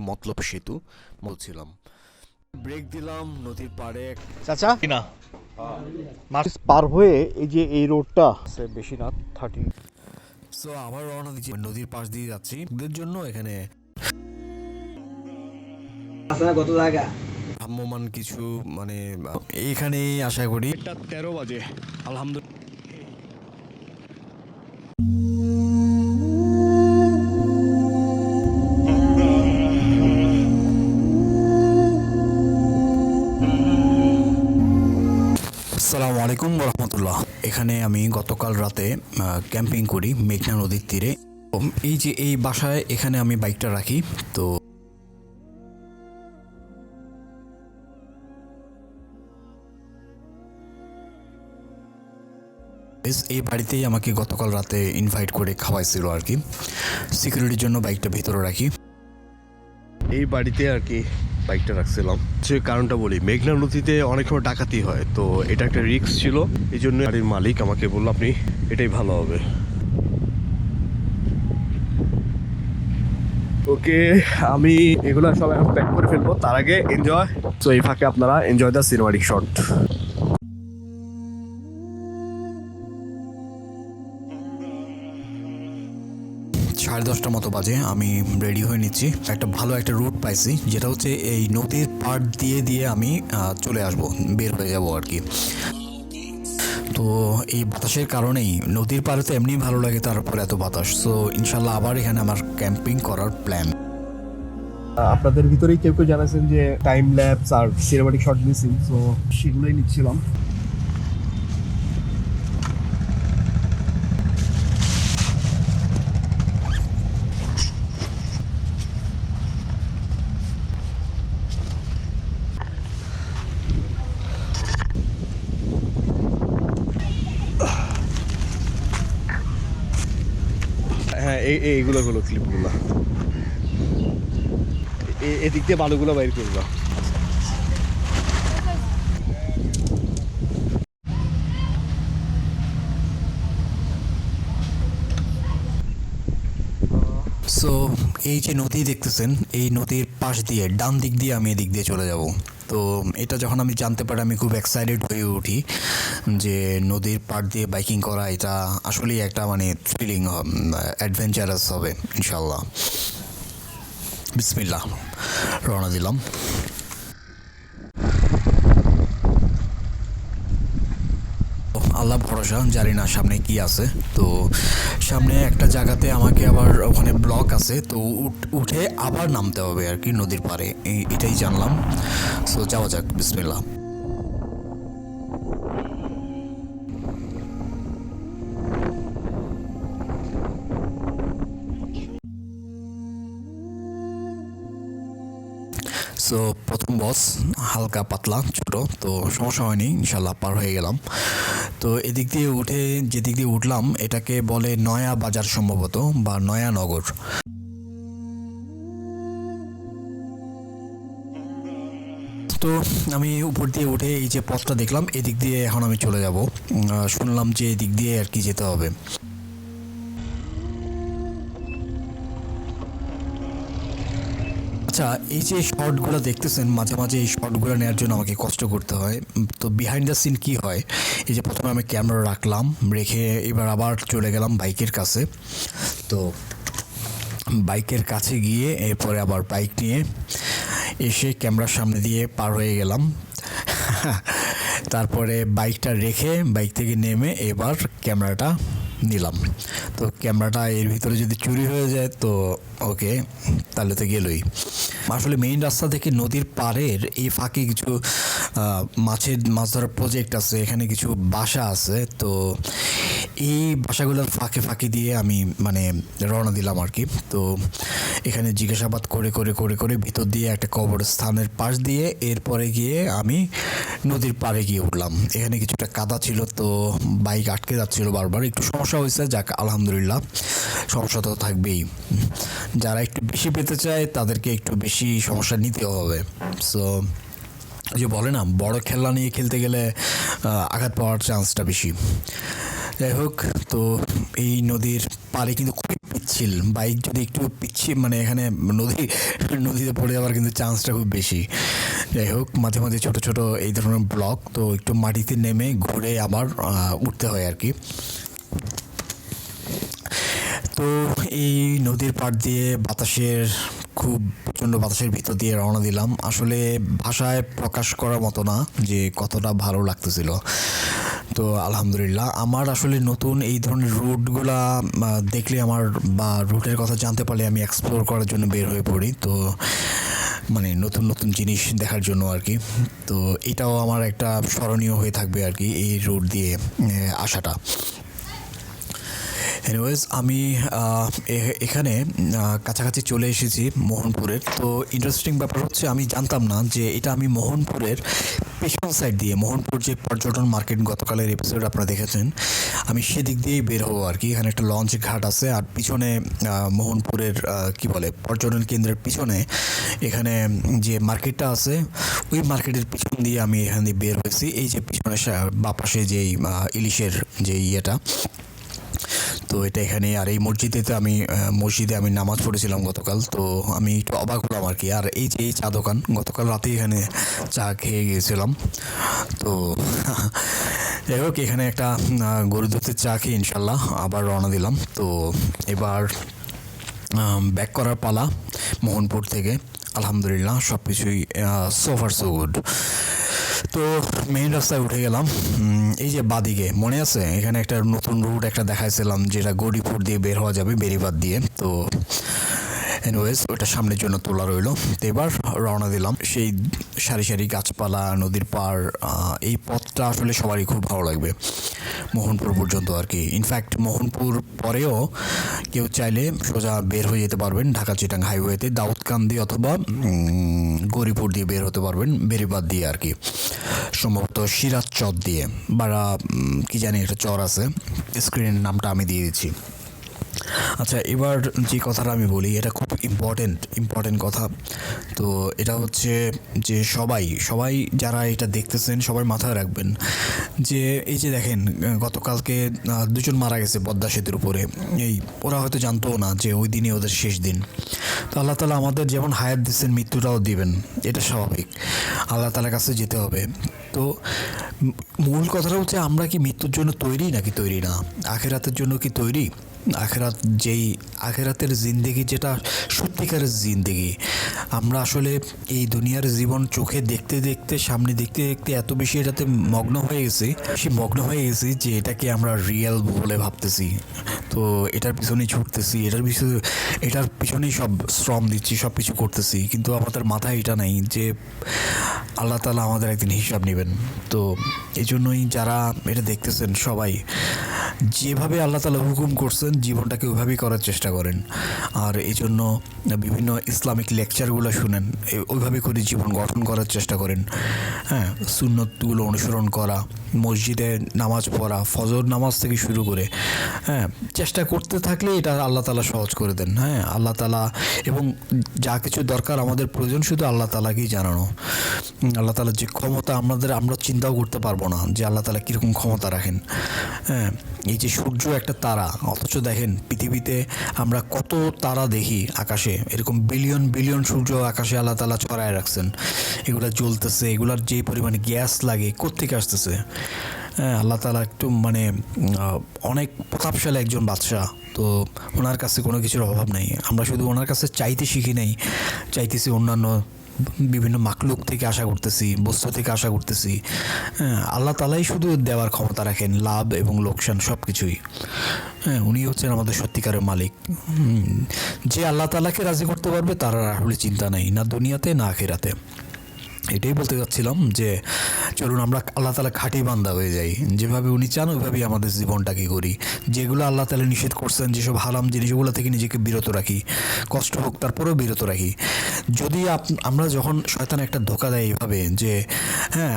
মতলব সেতু বলছিলাম। ব্রেক দিলাম নদীর পাড়ে। চাচা না মাছ পার হয়ে এই যে এই রোডটা বেশি না 30। সো আবার রওনা দিচ্ছি, নদীর পাশ দিয়ে যাচ্ছি এদের জন্য। এখানে কত জায়গা ভ্রাম্যমান কিছু মানে এখানে আশা করি 13 বাজে আলহামদুলিল্লাহ। আসসালামু আলাইকুম রহমতুল্লাহ। এখানে আমি গতকাল রাতে ক্যাম্পিং করি মেঘনা নদীর তীরে। এই যে এই বাসায় এখানে আমি বাইকটা রাখি। তো এই বাড়িতেই আমাকে গতকাল রাতে ইনভাইট করে খাওয়াইছিল আর কি। সিকিউরিটির জন্য বাইকটা ভিতরে রাখি। এই বাড়িতে আর কি বাইকটা রাখছিলাম। যে কারণটা বলি, মেঘনা নদীতে অনেক সময় ডাকাতি হয়, তো এটা একটা রিস্ক ছিল। এই জন্য গাড়ির মালিক আমাকে বললো আপনি এটাই ভালো হবে। ওকে, আমি এগুলো সব এখন প্যাক করে ফেলবো। তার আগে এনজয়, তো এই ফাঁকে আপনারা এনজয় দ্য সিনেমাটিক শট। 10:30 মতো বাজে। আমি রেডি হয়ে নিচ্ছি। একটা ভালো একটা রুট পাইছি, যেটা হচ্ছে এই নদীর পাড় দিয়ে দিয়ে আমি চলে আসব, বের হয়ে যাব আর কি। তো এই বাতাসের কারণেই নদীর পাড়ে তো এমনি ভালো লাগে, তারপর এত বাতাস। সো ইনশাল্লাহ আবার এখানে আমার ক্যাম্পিং করার প্ল্যান। আপনাদের ভিতরেই কেউ কেউ জানাচ্ছেন যে টাইম ল্যাপস আর সিনেমাটিক শট মিসিং, সো সেগুলোই নিচ্ছিলাম। হ্যাঁ, এইগুলো ক্লিপগুলো এদিক দিয়ে বালুগুলো বাইর করবা। সো এই যে নদী দেখতেছেন, এই নদীর পাশ দিয়ে ডান দিক দিয়ে আমি এদিক দিয়ে চলে যাব। তো এটা যখন আমি জানতে পারি আমি খুব এক্সাইটেড হয়ে উঠি যে নদীর পাড় দিয়ে বাইকিং করা এটা আসলেই একটা মানে থ্রিলিং, অ্যাডভেঞ্চারাস হবে ইনশাল্লাহ। বিসমিল্লাহ, রওনা দিলাম। আল্লাহ ভরসা, জানি না সামনে কি আছে। তো সামনে একটা জায়গাতে আমাকে আবার ওখানে ব্লক আছে, তো উঠে আবার নামতে হবে আর কি নদীর পাড়ে, এটাই জানলাম। সো যাওয়া যাক, বিসমিল্লাহ। সো প্রথম বস হালকা পাতলা ছোট, তো সমস্যা হয়নি, ইনশাল্লাহ পার হয়ে গেলাম। তো এদিক দিয়ে উঠে যেদিক দিয়ে উঠলাম এটাকে বলে নয়া বাজার সম্ভবত, বা নয়া নগর। তো আমি উপর দিয়ে উঠে এই যে পথটা দেখলাম, এদিক দিয়ে এখন আমি চলে যাব। শুনলাম যে এদিক দিয়ে আর কি যেতে হবে। আচ্ছা, এই যে শর্টগুলো দেখতেছেন, মাঝে মাঝে এই শর্টগুলো নেওয়ার জন্য আমাকে কষ্ট করতে হয়। তো বিহাইন্ড দ্য সিন কী হয়, এই যে প্রথমে আমি ক্যামেরা রাখলাম, রেখে এবার আবার চলে গেলাম বাইকের কাছে। তো বাইকের কাছে গিয়ে এরপরে আবার বাইক নিয়ে এসে ক্যামেরার সামনে দিয়ে পার হয়ে গেলাম। তারপরে বাইকটা রেখে বাইক থেকে নেমে এবার ক্যামেরাটা নিলাম। তো ক্যামেরাটা এর ভিতরে যদি চুরি হয়ে যায় তো ওকে, তাহলে তো গেলই। আসলে মেইন রাস্তা থেকে নদীর পাড়ের এই ফাঁকে কিছু মাছ ধরার প্রজেক্ট আছে, এখানে কিছু বাসা আছে। তো এই বাসাগুলোর ফাঁকে ফাঁকে দিয়ে আমি মানে রওনা দিলাম আর কি। তো এখানে জিজ্ঞাসাবাদ করে করে করে করে ভিতর দিয়ে একটা কবরস্থানের পাশ দিয়ে এরপরে গিয়ে আমি নদীর পাড়ে গিয়ে উঠলাম। এখানে কিছুটা কাদা ছিল, তো বাইক আটকে যাচ্ছিল বারবার, একটু সমস্যা হয়েছে। যাক আলহামদুলিল্লাহ, সমস্যা তো থাকবেই। যারা একটু বেশি পেতে চায় তাদেরকে একটু বেশি সমস্যা নিতে হবে। সো যে বলে না, বড় খেলনা নিয়ে খেলতে গেলে আঘাত পাওয়ার চান্সটা বেশি। যাই হোক, তো এই নদীর পাড়ে কিন্তু খুবই পিচ্ছিল, বাইক যদি একটু পিছিয়ে মানে এখানে নদীতে পড়ে যাওয়ার কিন্তু চান্সটা খুব বেশি। যাই হোক, মাঝে মাঝে ছোটো ছোটো এই ধরনের ব্লক, তো একটু মাটিতে নেমে ঘুরে আবার উঠতে হয় আর কি। তো এই নদীর পাড় দিয়ে খুব প্রচণ্ড বাতাসের ভিতর দিয়ে রওনা দিলাম। আসলে ভাষায় প্রকাশ করার মতো না যে কতটা ভালো লাগতেছিল। তো আলহামদুলিল্লাহ, আমার আসলে নতুন এই ধরনের রুটগুলা দেখলে আমার বা রুটের কথা জানতে পারলে আমি এক্সপ্লোর করার জন্য বের হয়ে পড়ি। তো মানে নতুন নতুন জিনিস দেখার জন্য আর কি। তো এটাও আমার একটা স্মরণীয় হয়ে থাকবে আর কি, এই রুট দিয়ে আসাটা। এনিওয়েজ, আমি এখানে কাছাকাছি চলে এসেছি মোহনপুরের। তো ইন্টারেস্টিং ব্যাপার হচ্ছে, আমি জানতাম না যে এটা আমি মোহনপুরের পেছন সাইড দিয়ে, মোহনপুর যে পর্যটন মার্কেট গতকালের এপিসোড আপনারা দেখেছেন, আমি সেদিক দিয়েই বের হবো আর কি। এখানে একটা লঞ্চ ঘাট আছে, আর পিছনে মোহনপুরের কি বলে পর্যটন কেন্দ্রের পিছনে এখানে যে মার্কেটটা আছে, ওই মার্কেটের পিছন দিয়ে আমি এখান দিয়ে বের হয়েছি। এই যে পিছনে বাপাশে যেই ইলিশের যে ইয়েটা, তো এটা এখানে। আর এই মসজিদে আমি নামাজ পড়েছিলাম গতকাল। তো আমি একটু অবাক হলাম আর কি। আর এই যে এই চা দোকান, গতকাল রাতে এখানে চা খেয়ে গিয়েছিলাম। তো যাই হোক, এখানে একটা গরুর দুধের চা খেয়ে ইনশাল্লাহ আবার রওনা দিলাম। তো এবার ব্যাক করার পালা মোহনপুর থেকে। আলহামদুলিল্লাহ, সব কিছুই সো ফার সো গুড। তো মেইন রাস্তায় উঠে গেলাম। এই যে বাদিকে মনে আছে, এখানে একটা নতুন রুট একটা দেখাইছিলাম, যেটা গৌরীপুর দিয়ে বের হওয়া যাবে বেরিবাদ দিয়ে। তো এনিওয়েজ, ওটা সামনের জন্য তোলা রইলো। তো এবার রওনা দিলাম। সেই সারি সারি গাছপালা, নদীর পাড়, এই পথটা আসলে সবারই খুব ভালো লাগবে মোহনপুর পর্যন্ত আর কি। ইনফ্যাক্ট মোহনপুর পরেও কেউ চাইলে সোজা বের হয়ে যেতে পারবেন ঢাকা চিটাং হাইওয়েতে, দাউদকান্দি অথবা গৌরীপুর দিয়ে বের হতে পারবেন বেরিবাদ দিয়ে আর কি, সম্ভবত সিরাজ চর দিয়ে, বা কি জানি একটা চর আছে, স্ক্রিনের নামটা আমি দিয়ে দিচ্ছি। আচ্ছা, এবার যে কথাটা আমি বলি, এটা খুব ইম্পর্টেন্ট কথা। তো এটা হচ্ছে যে সবাই যারা এটা দেখতেছেন সবাই মাথায় রাখবেন যে এই যে দেখেন, গতকালকে দুজন মারা গেছে পদ্মা সেতুর উপরে। ওরা হয়তো জানতো না যে ওই দিনই ওদের শেষ দিন। তো আল্লাহ তাআলা আমাদের যেমন হায়াত দিচ্ছেন, মৃত্যুটাও দিবেন, এটা স্বাভাবিক। আল্লাহ তাআলার কাছে যেতে হবে। তো মূল কথাটা হচ্ছে, আমরা কি মৃত্যুর জন্য তৈরি নাকি তৈরি না? আখিরাতের জন্য কি তৈরি? আখিরাতের জিন্দেগি যেটা সত্যিকারের জিন্দেগি, আমরা আসলে এই দুনিয়ার জীবন চোখে দেখতে দেখতে, সামনে দেখতে দেখতে এত বেশি এটাতে মগ্ন হয়ে গেছি যে এটাকে আমরা রিয়েল বলে ভাবতেছি। তো এটার পিছনেই ছুটতেছি, এটার পিছনেই সব শ্রম দিচ্ছি, সব কিছু করতেছি, কিন্তু আমাদের মাথায় এটা নাই যে আল্লাহ তাআলা আমাদের একদিন হিসাব নেবেন। তো এই জন্যই যারা এটা দেখতেছেন সবাই যেভাবে আল্লাহ তাআলা হুকুম করছেন, জীবনটাকে ওইভাবেই করার চেষ্টা করেন। আর এই জন্য বিভিন্ন ইসলামিক লেকচারগুলো শুনেন, ওইভাবে করে জীবন গঠন করার চেষ্টা করেন। হ্যাঁ, সুন্নতগুলো অনুসরণ করা, মসজিদে নামাজ পড়া, ফজর নামাজ থেকে শুরু করে, হ্যাঁ, চেষ্টা করতে থাকলে এটা আল্লাহ তাআলা সহজ করে দেন। হ্যাঁ, আল্লাহ তাআলা, এবং যা কিছু দরকার আমাদের প্রয়োজন শুধু আল্লাহ তাআলাকেই জানানো। আল্লাহ তাআলার যে ক্ষমতা আমরা চিন্তাও করতে পারবো না যে আল্লাহ তাআলা কীরকম ক্ষমতা রাখেন। হ্যাঁ, এই যে সূর্য একটা তারা, অথচ দেখেন পৃথিবীতে আমরা কত তারা দেখি আকাশে, এরকম বিলিয়ন বিলিয়ন সূর্য আকাশে আল্লাহ তাআলা ছড়ায় রাখছেন। এগুলো জ্বলতেছে, এগুলার যে পরিমাণে গ্যাস লাগে কোত্থেকে আসতেছে? হ্যাঁ, আল্লাহ তাআলা একটু অনেক প্রতাপশালী একজন বাদশাহ। তো ওনার কাছে কোনো কিছুর অভাব নেই। আমরা শুধু ওনার কাছে চাইতে শিখি নাই, চাইতেছি অন্যান্য বিভিন্ন মাকলুক থেকে আশা করতেছি, বস্তু থেকে আশা করতেছি। হ্যাঁ, আল্লাহ তাআলাই শুধু দেওয়ার ক্ষমতা রাখেন, লাভ এবং লোকসান সব কিছুই। হ্যাঁ, উনি হচ্ছেন আমাদের সত্যিকারের মালিক। যে আল্লাহ তাআলাকে রাজি করতে পারবে তার আসলে চিন্তা নেই, না দুনিয়াতে না আখিরাতে। এটাই বলতে চাচ্ছিলাম যে চলুন আমরা আল্লাহ তাআলা খাঁটি বান্দা হয়ে যাই, যেভাবে উনি চান ওইভাবেই আমাদের জীবনটাকে করি। যেগুলো আল্লাহ তাআলা নিষেধ করছেন, যেসব হারাম জিনিসগুলো থেকে নিজেকে বিরত রাখি, কষ্ট হোক তারপরেও বিরত রাখি। যদি আমরা যখন শয়তান একটা ধোকা দেয় এইভাবে যে হ্যাঁ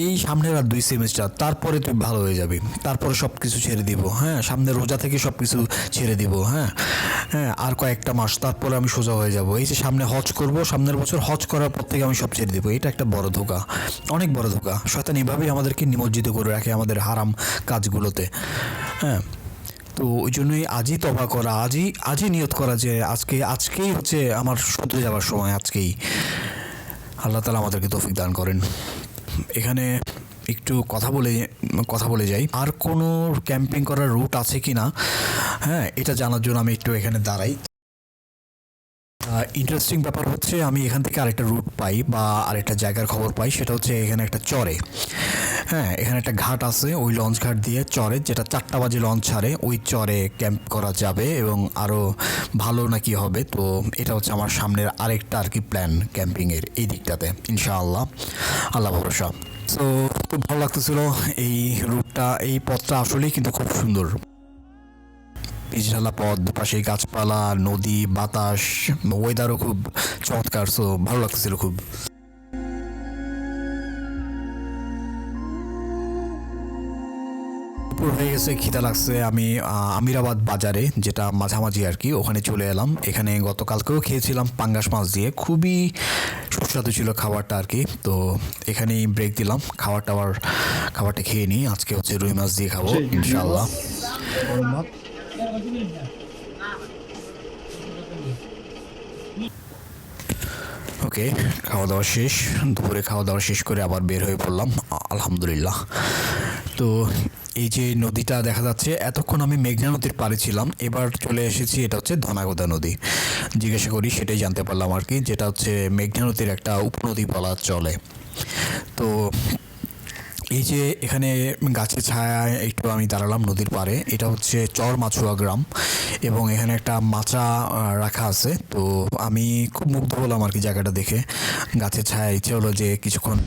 এই সামনের আর 2 সেমিস্টার, তারপরে তুই ভালো হয়ে যাবি, তারপরে সব কিছু ছেড়ে দিব, হ্যাঁ সামনে রোজা থেকে সব কিছু ছেড়ে দিব, হ্যাঁ আর কয়েকটা মাস তারপরে আমি সোজা হয়ে যাব, এই যে সামনে হজ করব, সামনের বছর হজ করার পর থেকে আমি সব ছেড়ে দিব, এটা একটা বড় ধোকা, অনেক বড় ধোকা। শয়তান এভাবেই আমাদেরকে নিমজ্জিত করে রাখে আমাদের হারাম কাজগুলোতে। হ্যাঁ, তো ওই জন্যই আজই তবা করা, আজই নিয়ত করা যে আজকেই হচ্ছে আমার সমুদ্রে যাওয়ার সময়, আজকেই। আল্লাহ তাআলা আমাদেরকে তৌফিক দান করেন। এখানে একটু কথা বলে যাই, আর কোনো ক্যাম্পিং করার রুট আছে কি না, হ্যাঁ, এটা জানার জন্য আমি একটু এখানে দাঁড়াই। ইন্টারেস্টিং ব্যাপার হচ্ছে আমি এখান থেকে আরেকটা রুট পাই বা আরেকটা জায়গার খবর পাই, সেটা হচ্ছে এখানে একটা চরে, হ্যাঁ, এখানে একটা ঘাট আছে, ওই লঞ্চ ঘাট দিয়ে চরে, যেটা 4টা বাজে লঞ্চ ছাড়ে, ওই চরে ক্যাম্প করা যাবে এবং আরও ভালো নাকি হবে। তো এটা হচ্ছে আমার সামনের আরেকটা আর কি প্ল্যান ক্যাম্পিংয়ের এই দিকটাতে, ইনশাআল্লাহ, আল্লাহ ভরসা। তো খুব ভালো লাগতেছিল এই রুটটা, এই পথটা আসলেই কিন্তু খুব সুন্দর, পিচঢালা পথ, দুপাশে গাছপালা, নদী, বাতাস, ওয়েদারও খুব চমৎকার। সো ভালো লাগতেছিল খুব। দুপুর হয়ে গেছে, খিদা লাগছে। আমি আমিরাবাদ বাজারে, যেটা মাঝামাঝি আর কি, ওখানে চলে এলাম। এখানে গতকালকেও খেয়েছিলাম পাঙ্গাস মাছ দিয়ে, খুবই সুস্বাদু ছিল খাবারটা আর কি। তো এখানেই ব্রেক দিলাম, খাবারটা খেয়ে নিই। আজকে হচ্ছে রুই মাছ দিয়ে খাবো ইনশাআল্লাহ। ওকে, খাওয়া দাওয়া শেষ, দুপুরে খাওয়া দাওয়া শেষ করে আবার বের হয়ে পড়লাম আলহামদুলিল্লাহ। তো এই যে নদীটা দেখা যাচ্ছে, এতক্ষণ আমি মেঘনা নদীর পাড়ে ছিলাম, এবার চলে এসেছি, এটা হচ্ছে ধনাগোদা নদী। জিজ্ঞাসা করি, সেটাই জানতে পারলাম আর কি, যেটা হচ্ছে মেঘনা নদীর একটা উপনদী বলা চলে। তো এই যে এখানে গাছের ছায়ায় একটু আমি দাঁড়ালাম নদীর পাড়ে, এটা হচ্ছে চরমাছুয়া গ্রাম এবং এখানে একটা মাচা রাখা আছে। তো আমি খুব মুগ্ধ হলাম আর কি জায়গাটা দেখে, গাছের ছায়া, ইচ্ছে হলো যে কিছুক্ষণ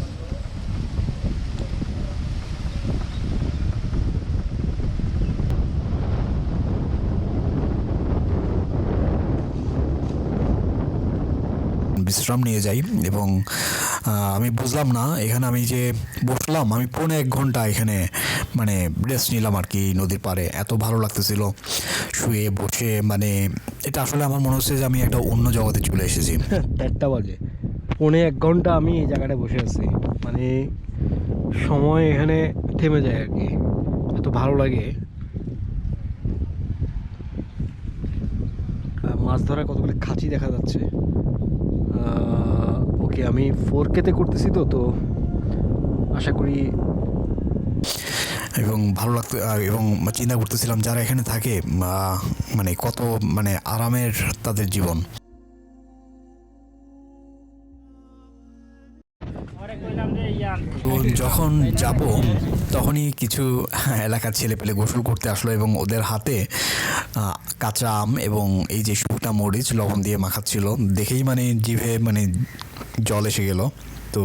বিশ্রাম নিয়ে যাই। এবং আমি বুঝলাম না, এখানে আমি যে বসলাম, আমি 1.5 ঘন্টা এখানে মানে রেস্ট নিলাম আর কি নদীর পাড়ে। এত ভালো লাগতেছিল শুয়ে বসে, মানে এটা আসলে আমার মনে হচ্ছে যে আমি একটা অন্য জগতে চলে এসেছি। 1টা বাজে, 1.5 ঘন্টা আমি এই জায়গাটায় বসে আছি, মানে সময় এখানে থেমে যায় আর কি, এত ভালো লাগে। মাছ ধরা কতগুলো খাঁচি দেখা যাচ্ছে। ওকে, আমি 4K-তে করতেছি, তো আশা করি। এবং ভালো লাগতো, এবং চিন্তা করতেছিলাম যারা এখানে থাকে মানে কত মানে আরামের তাদের জীবন। তো যখন যাব তখনই কিছু এলাকার ছেলেপেলে গোসল করতে আসলো এবং ওদের হাতে কাঁচা আম এবং এই যে শুকনা মরিচ লবণ দিয়ে মাখাচ্ছিল, দেখেই মানে জিভে মানে জল এসে গেল। তো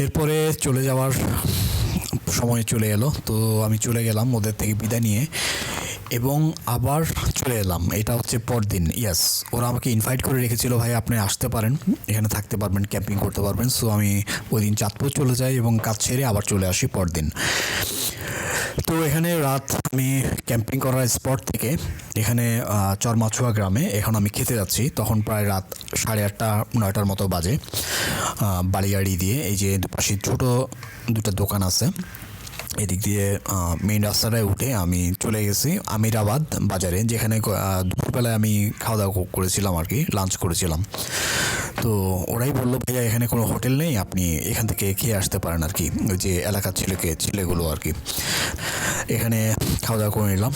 এরপরে চলে যাওয়ার সময় চলে এলো। তো আমি চলে গেলাম ওদের থেকে বিদায় নিয়ে এবং আবার চলে এলাম। এটা হচ্ছে পরদিন, ইয়াস, ওরা আমাকে ইনভাইট করে রেখেছিল, ভাই আপনি আসতে পারেন, এখানে থাকতে পারবেন, ক্যাম্পিং করতে পারবেন। সো আমি ওই দিন চাঁদপুর চলে যাই এবং কাজ ছেড়ে আবার চলে আসি পরদিন। তো এখানে রাত আমি ক্যাম্পিং করার স্পট থেকে এখানে চরমাছুয়া গ্রামে এখন আমি খেতে যাচ্ছি। তখন প্রায় রাত 8:30 9টার মতো বাজে। বাড়ি দিয়ে এই যে দুপাশে ছোটো দুটো দোকান আছে, এদিক দিয়ে মেইন রাস্তাটায় উঠে আমি চলে গেছি আমিরাবাদ বাজারে, যেখানে দুপুরবেলায় আমি খাওয়া দাওয়া করেছিলাম আর কি, লাঞ্চ করেছিলাম। তো ওরাই বললো, ভাইয়া এখানে কোনো হোটেল নেই, আপনি এখান থেকে খেয়ে আসতে পারেন আর কি, ওই যে এলাকার ছেলেগুলো আর কি। এখানে খাওয়া দাওয়া করে নিলাম,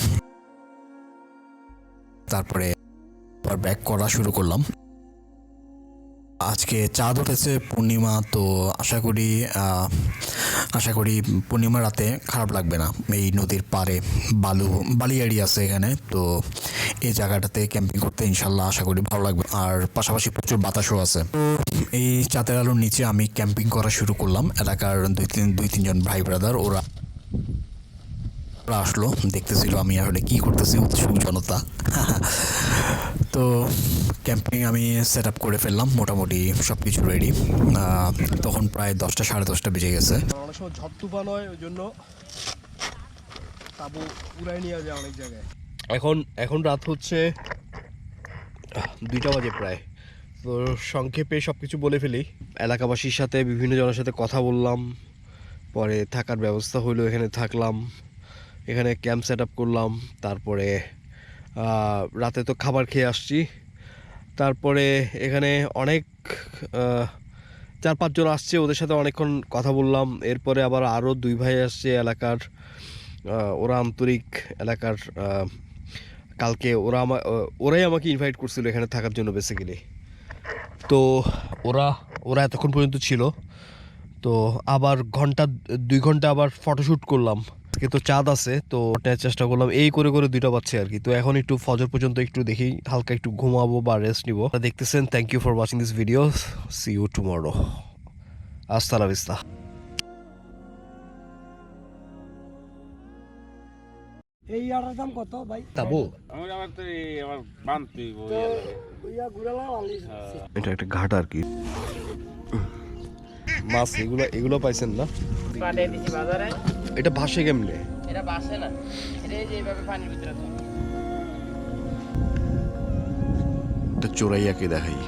তারপরে ব্যাক করা শুরু করলাম। আজকে চাঁদ উঠেছে, পূর্ণিমা। তো আশা করি পূর্ণিমা রাতে খারাপ লাগবে না। এই নদীর পাড়ে বালি এরিয়া আছে এখানে, তো এই জায়গাটাতে ক্যাম্পিং করতে ইনশাল্লাহ আশা করি ভালো লাগবে। আর পাশাপাশি প্রচুর বাতাসও আছে। তো এই চাঁদের আলোর নিচে আমি ক্যাম্পিং করা শুরু করলাম। এলাকার দুই তিনজন ভাই ব্রাদার ওরা আসলো, দেখতেছিল আমি আসলে কি করতেছি, উৎসুক জনতা। তো ক্যাম্পিং আমি সেট আপ করে ফেললাম, মোটামুটি সব কিছু রেডি। তখন প্রায় 10টা 10:30 বেজে গেছে। অনেক সময় ঝড় তুফান হয়, ওই জন্য তাবু উড়াই নিয়ে যায় অনেক জায়গায়। এখন রাত হচ্ছে 2টা বাজে প্রায়। তো সংক্ষেপে সব কিছু বলে ফেলি। এলাকাবাসীর সাথে বিভিন্ন জনের সাথে কথা বললাম, পরে থাকার ব্যবস্থা হইলো, এখানে থাকলাম, এখানে ক্যাম্প সেট আপ করলাম। তারপরে রাতে তো খাবার খেয়ে আসছি। তারপরে এখানে অনেক 4-5 জন আসছে, ওদের সাথে অনেকক্ষণ কথা বললাম। এরপরে আবার আরও 2 ভাই আসছে এলাকার, ওরা আন্তরিক এলাকার। কালকে ওরাই আমাকে ইনভাইট করছিল এখানে থাকার জন্য বেসিক্যালি। তো ওরা এতক্ষণ পর্যন্ত ছিল। তো আবার 2 ঘন্টা আবার ফটোশ্যুট করলাম। আজকে তো চাঁদ আছে, তো ওটার চেষ্টা করলাম। এই করে 2টা বাজছে আর কি। তো এখন একটু ফজর পর্যন্ত একটু দেখি, হালকা একটু ঘুমাবো বা রেস্ট নিব। দেখতেছেন, thank you for watching this video. See you tomorrow. আস্তা লা ভিস্তা। এই আটার দাম কত ভাই? তাবু আমার বানতেই এটা একটা ঘাট আর কি। মাছ এগুলো পাইছেন না? বাজারে এটা ভাসে কেমনে? এটা বাসে না, এটা এই যে এইভাবে পানির ভিতরে থাকে। এটা চোরাইয়াকে দেখাই।